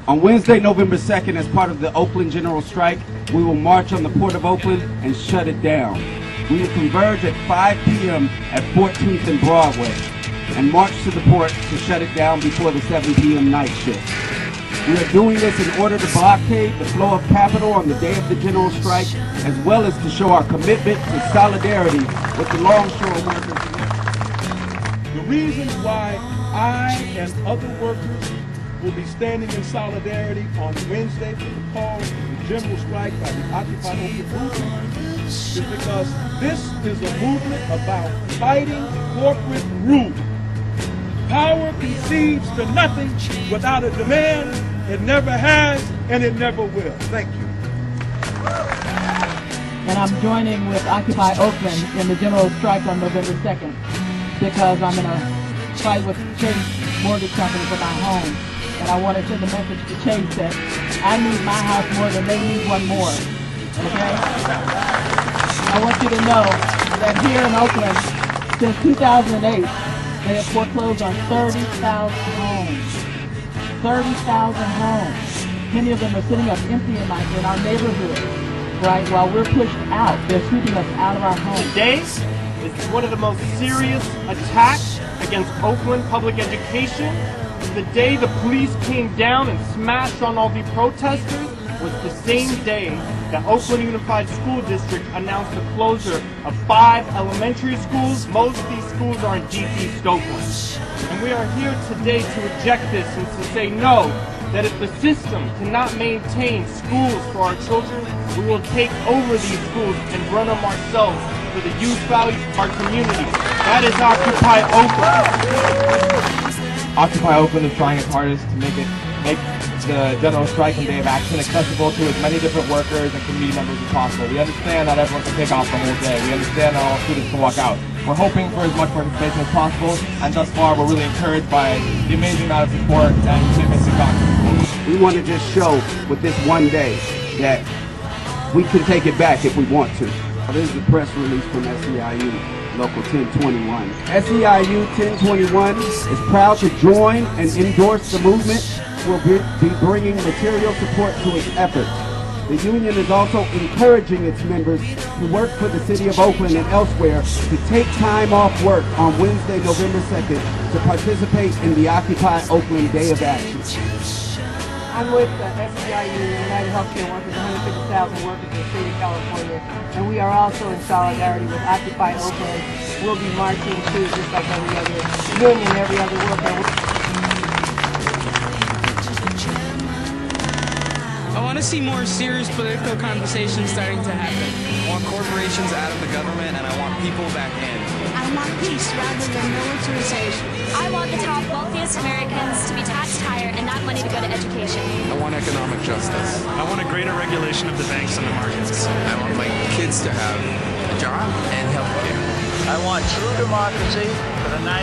On Wednesday, November 2nd, as part of the Oakland General Strike, we will march on the Port of Oakland and shut it down. We will converge at 5 p.m. at 14th and Broadway and march to the port to shut it down before the 7 p.m. night shift. We are doing this in order to blockade the flow of capital on the day of the general strike, as well as to show our commitment to solidarity with the longshore workers. The reason why I and other workers will be standing in solidarity on Wednesday for the call of the general strike by the Occupy Oakland movement is because this is a movement about fighting corporate rule. Power concedes to nothing without a demand. It never has, and it never will. Thank you. And I'm joining with Occupy Oakland in the general strike on November 2nd because I'm in a fight with Chase Mortgage Company for my home. And I want to send a message to Chase that I need my house more than they need one more. Okay? I want you to know that here in Oakland, since 2008, they have foreclosed on 30,000 homes. 30,000 homes. Many of them are sitting up empty in our neighborhood, right? While we're pushed out, they're sweeping us out of our homes. Today is one of the most serious attacks against Oakland public education. The day the police came down and smashed on all the protesters was the same day that Oakland Unified School District announced the closure of 5 elementary schools. Most of these schools are in deep East Oakland. And we are here today to reject this and to say no, that if the system cannot maintain schools for our children, we will take over these schools and run them ourselves for the youth values of our community. That is Occupy Oakland. Occupy Oakland is trying its hardest to make the general strike and day of action accessible to as many different workers and community members as possible. We understand not everyone can take off the whole day. We understand not all students can walk out. We're hoping for as much participation as possible, and thus far we're really encouraged by the amazing amount of support and commitment to Congress. We want to just show with this one day that we can take it back if we want to. This is a press release from SEIU Local 1021. SEIU 1021 is proud to join and endorse the movement. We'll be bringing material support to its efforts. The union is also encouraging its members to work for the city of Oakland and elsewhere to take time off work on Wednesday, November 2nd to participate in the Occupy Oakland Day of Action. I'm with SEIU, United Healthcare Workers, 150,000 workers in the state of California, and we are also in solidarity with Occupy Oakland. We'll be marching too, just like every other union, every other worker. I want to see more serious political conversations starting to happen. I want corporations out of the government, and I want people back in. I want peace rather than militarization. I want the top wealthiest Americans to be taxed higher and not money to go to education. I want economic justice. I want a greater regulation of the banks and the markets. I want my kids to have a job and health care. I want true democracy for the 99%